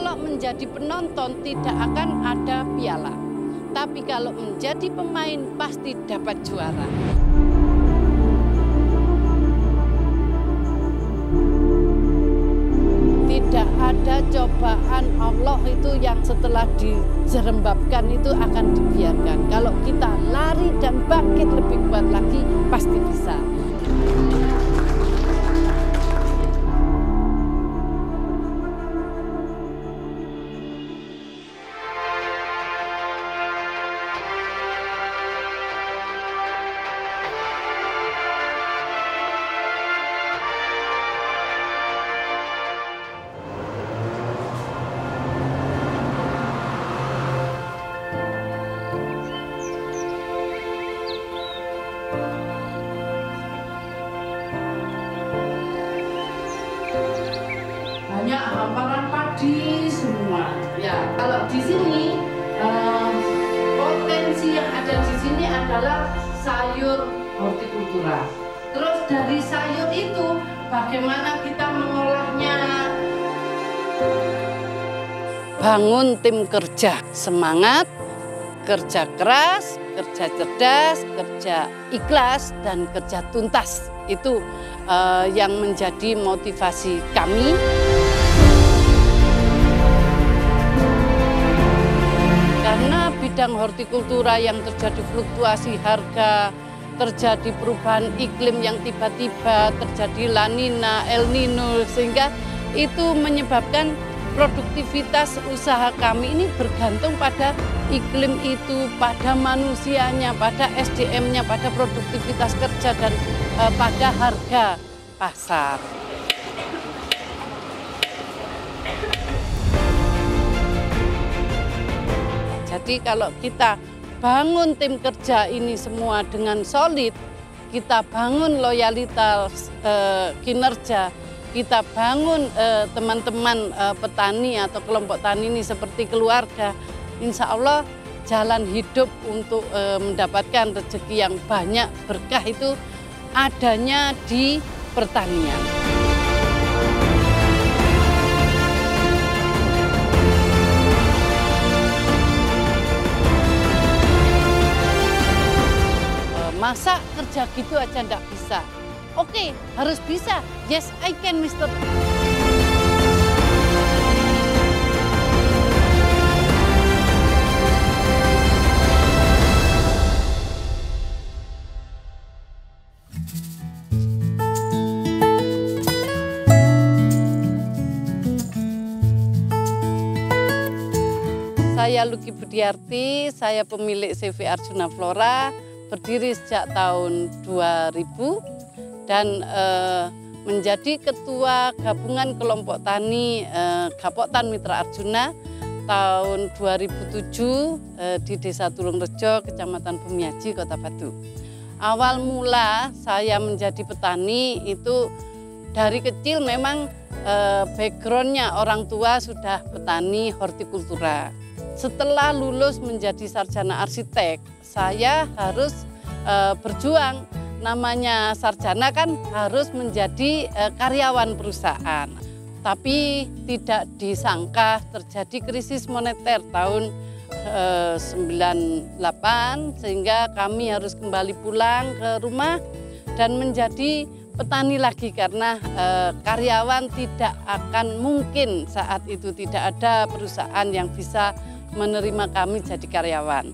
Kalau menjadi penonton tidak akan ada piala. Tapi kalau menjadi pemain pasti dapat juara. Tidak ada cobaan Allah itu yang setelah dijerembabkan itu akan dibiarkan. Kalau kita lari dan bangkit lebih kuat lagi, pasti bisa. Banyak hamparan padi semua. Ya, kalau di sini potensi yang ada di sini adalah sayur hortikultura. Terus dari sayur itu bagaimana kita mengolahnya? Bangun tim kerja, semangat, kerja keras, kerja cerdas, kerja ikhlas, dan kerja tuntas. Itu yang menjadi motivasi kami. Karena bidang hortikultura yang terjadi fluktuasi harga, terjadi perubahan iklim yang tiba-tiba, terjadi La Nina, El Nino, sehingga itu menyebabkan produktivitas usaha kami ini bergantung pada iklim itu, pada manusianya, pada SDM-nya, pada produktivitas kerja, dan pada harga pasar. Jadi kalau kita bangun tim kerja ini semua dengan solid, kita bangun loyalitas kinerja, kita bangun teman-teman petani atau kelompok tani ini seperti keluarga, insya Allah jalan hidup untuk mendapatkan rezeki yang banyak, berkah itu adanya di pertanian. Masa kerja gitu aja nggak bisa? Oke, harus bisa. Yes, I can, Mister. Saya Luki Budiarti, saya pemilik CV Arjuna Flora, berdiri sejak tahun 2000 dan menjadi ketua gabungan kelompok tani Gapoktan Mitra Arjuna tahun 2007 di Desa Tulungrejo, Kecamatan Bumiaji, Kota Batu. Awal mula saya menjadi petani itu dari kecil memang backgroundnya orang tua sudah petani hortikultura. Setelah lulus menjadi sarjana arsitek, saya harus berjuang. Namanya sarjana kan harus menjadi karyawan perusahaan. Tapi tidak disangka terjadi krisis moneter tahun 98 sehingga kami harus kembali pulang ke rumah dan menjadi petani lagi karena karyawan tidak akan mungkin saat itu, tidak ada perusahaan yang bisa menerima kami jadi karyawan.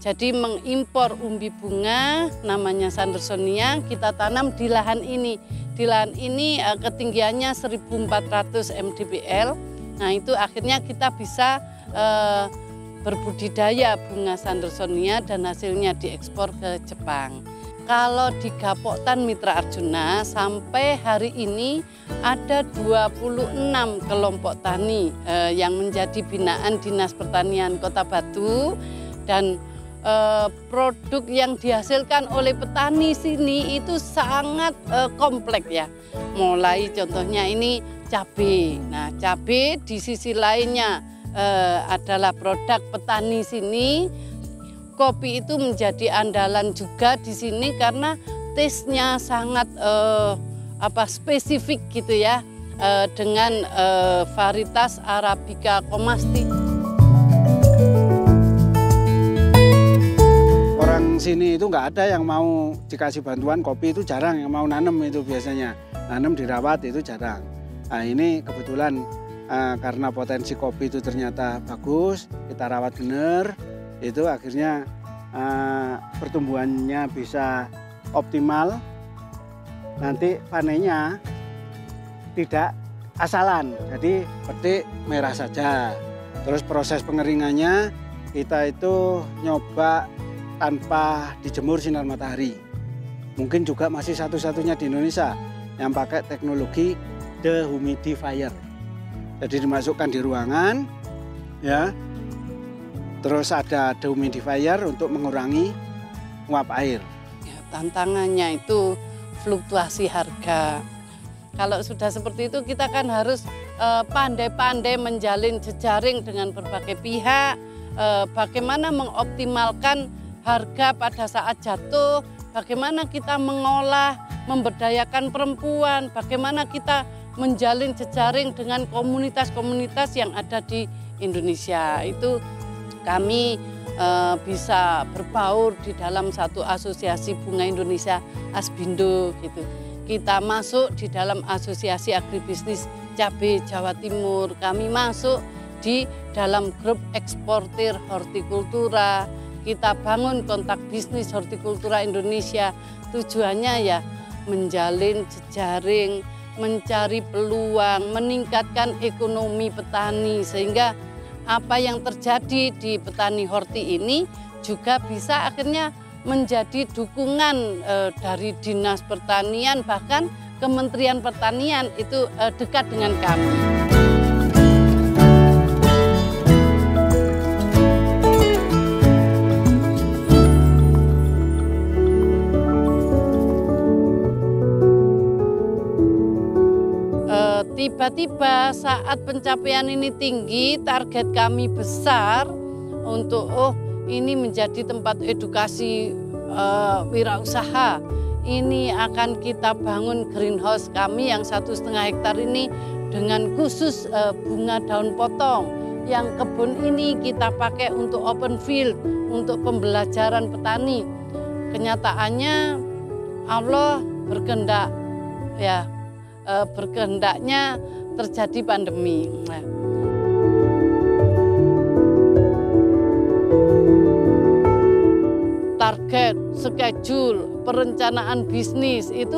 Jadi mengimpor umbi bunga namanya Sandersonia, kita tanam di lahan ini. Di lahan ini ketinggiannya 1400 mdpl. Nah itu akhirnya kita bisa berbudidaya bunga Sandersonia dan hasilnya diekspor ke Jepang. Kalau di Gapoktan Mitra Arjuna sampai hari ini ada 26 kelompok tani yang menjadi binaan Dinas Pertanian Kota Batu, dan produk yang dihasilkan oleh petani sini itu sangat kompleks ya. Mulai contohnya ini cabai. Nah, cabai di sisi lainnya adalah produk petani sini. Kopi itu menjadi andalan juga di sini karena taste-nya sangat spesifik gitu ya. dengan varietas Arabica Komasti. Orang sini itu nggak ada yang mau dikasih bantuan kopi, itu jarang yang mau nanam, itu biasanya nanam dirawat itu jarang. Nah ini kebetulan karena potensi kopi itu ternyata bagus, kita rawat bener, itu akhirnya pertumbuhannya bisa optimal. Nanti panennya tidak asalan, jadi petik merah saja. Terus proses pengeringannya kita itu nyoba tanpa dijemur sinar matahari. Mungkin juga masih satu-satunya di Indonesia yang pakai teknologi dehumidifier. Jadi dimasukkan di ruangan, ya. Terus ada dehumidifier untuk mengurangi uap air. Ya, tantangannya itu fluktuasi harga. Kalau sudah seperti itu kita kan harus pandai-pandai menjalin jejaring dengan berbagai pihak, bagaimana mengoptimalkan harga pada saat jatuh, bagaimana kita mengolah, memberdayakan perempuan, bagaimana kita menjalin jejaring dengan komunitas-komunitas yang ada di Indonesia. Itu kami bisa berbaur di dalam satu asosiasi bunga Indonesia, Asbindo gitu. Kita masuk di dalam asosiasi agribisnis cabai Jawa Timur, kami masuk di dalam grup eksportir hortikultura, kita bangun kontak bisnis hortikultura Indonesia. Tujuannya ya menjalin jejaring, mencari peluang, meningkatkan ekonomi petani, sehingga apa yang terjadi di petani horti ini juga bisa akhirnya menjadi dukungan dari Dinas Pertanian, bahkan Kementerian Pertanian itu dekat dengan kami. Tiba-tiba saat pencapaian ini tinggi, target kami besar untuk ini menjadi tempat edukasi wirausaha. Ini akan kita bangun greenhouse kami yang 1,5 hektar ini dengan khusus bunga daun potong. Yang kebun ini kita pakai untuk open field, untuk pembelajaran petani. Kenyataannya Allah berkehendak, ya berkehendaknya terjadi pandemi. Target, schedule, perencanaan bisnis itu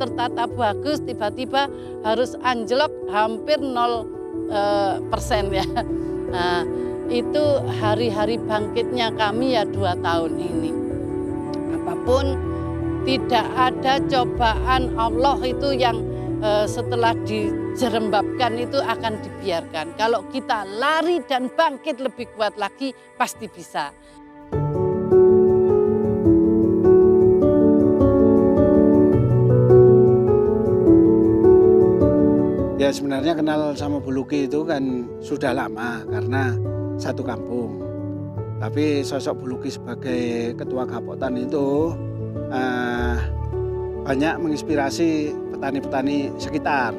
tertata bagus, tiba-tiba harus anjlok hampir 0% ya. Nah, itu hari-hari bangkitnya kami ya 2 tahun ini. Apapun, tidak ada cobaan Allah itu yang setelah dijerembabkan itu akan dibiarkan. Kalau kita lari dan bangkit lebih kuat lagi, pasti bisa. Ya sebenarnya kenal sama Bu Luki itu kan sudah lama karena satu kampung. Tapi sosok Bu Luki sebagai ketua Gapoktan itu banyak menginspirasi petani-petani sekitar.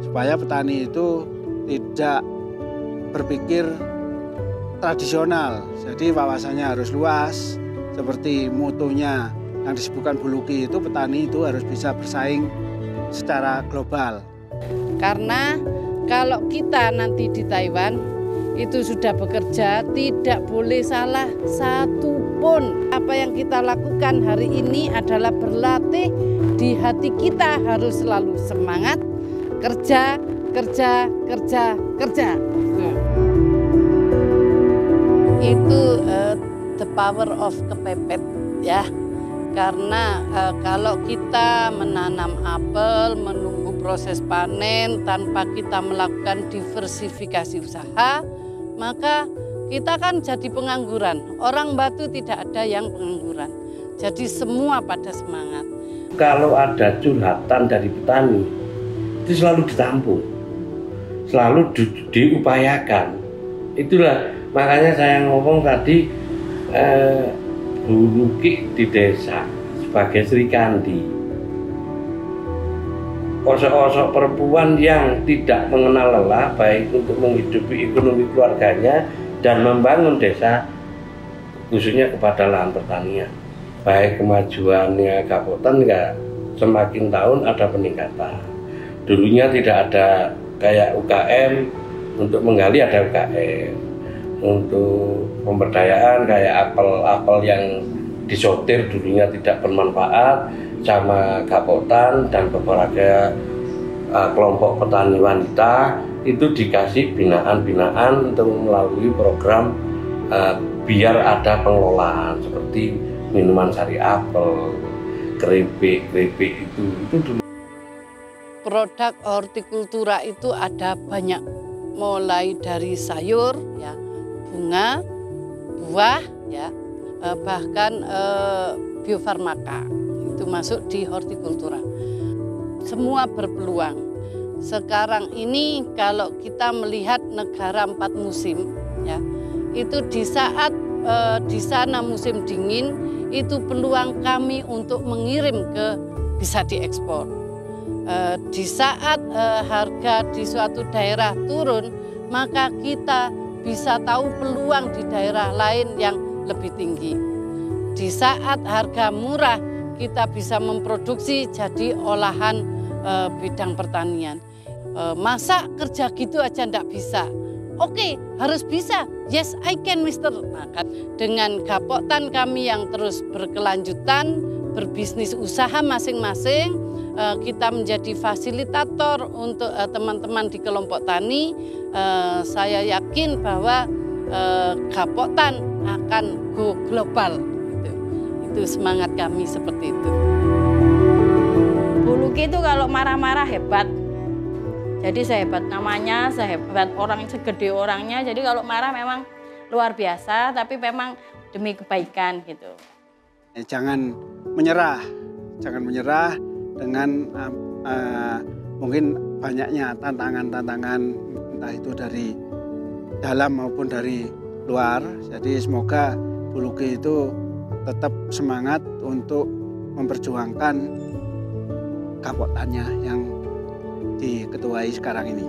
Supaya petani itu tidak berpikir tradisional. Jadi wawasannya harus luas. Seperti motonya yang disebutkan Bu Luki itu, petani itu harus bisa bersaing secara global. Karena kalau kita nanti di Taiwan itu sudah bekerja, tidak boleh salah satu pun. Apa yang kita lakukan hari ini adalah berlatih di hati kita harus selalu semangat, kerja, kerja, kerja, kerja. Itu the power of kepepet ya. Karena kalau kita menanam apel, menunggu proses panen tanpa kita melakukan diversifikasi usaha, maka kita kan jadi pengangguran. Orang Batu tidak ada yang pengangguran. Jadi semua pada semangat. Kalau ada curhatan dari petani, itu selalu ditampung, selalu diupayakan. Itulah makanya saya ngomong tadi, Bu Luki di desa sebagai Sri Kandi. osok-osok perempuan yang tidak mengenal lelah, baik untuk menghidupi ekonomi keluarganya dan membangun desa, khususnya kepada lahan pertanian. Baik kemajuannya Gapotan enggak, semakin tahun ada peningkatan. Dulunya tidak ada kayak UKM, untuk menggali ada UKM, untuk pemberdayaan kayak apel-apel yang disortir dulunya tidak bermanfaat, sama Gapotan dan beberapa kelompok petani wanita itu dikasih binaan-binaan untuk melalui program biar ada pengelolaan seperti minuman sari apel, keripik itu dulu. Produk hortikultura itu ada banyak, mulai dari sayur, ya, bunga, buah, ya, bahkan biofarmaka itu masuk di hortikultura. Semua berpeluang. Sekarang ini kalau kita melihat negara 4 musim, ya, itu di saat di sana musim dingin itu peluang kami untuk mengirim bisa diekspor. Di saat harga di suatu daerah turun, maka kita bisa tahu peluang di daerah lain yang lebih tinggi. Di saat harga murah, kita bisa memproduksi jadi olahan bidang pertanian. Masa kerja gitu aja ndak bisa? Oke, harus bisa. Yes, I can, Mister. Maka dengan Gapotan kami yang terus berkelanjutan, berbisnis usaha masing-masing, kita menjadi fasilitator untuk teman-teman di kelompok tani. Saya yakin bahwa Gapotan akan go global. Itu semangat kami seperti itu. Bu Luki itu kalau marah-marah hebat. Jadi sehebat namanya, sehebat orang, segede orangnya. Jadi kalau marah memang luar biasa, tapi memang demi kebaikan gitu. Jangan menyerah dengan mungkin banyaknya tantangan-tantangan, entah itu dari dalam maupun dari luar. Jadi semoga Bu Luki itu tetap semangat untuk memperjuangkan Gapotannya yang diketuai sekarang ini.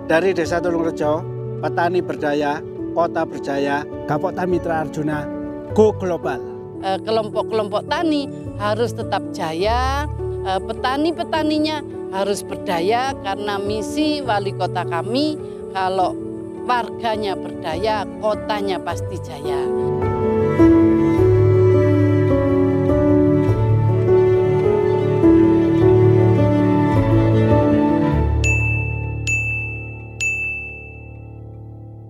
Dari Desa Tulungrejo, petani berdaya, kota berjaya, Gapotan Mitra Arjuna, go global. Kelompok-kelompok tani harus tetap jaya, petani-petaninya harus berdaya karena misi wali kota kami, kalau warganya berdaya, kotanya pasti jaya.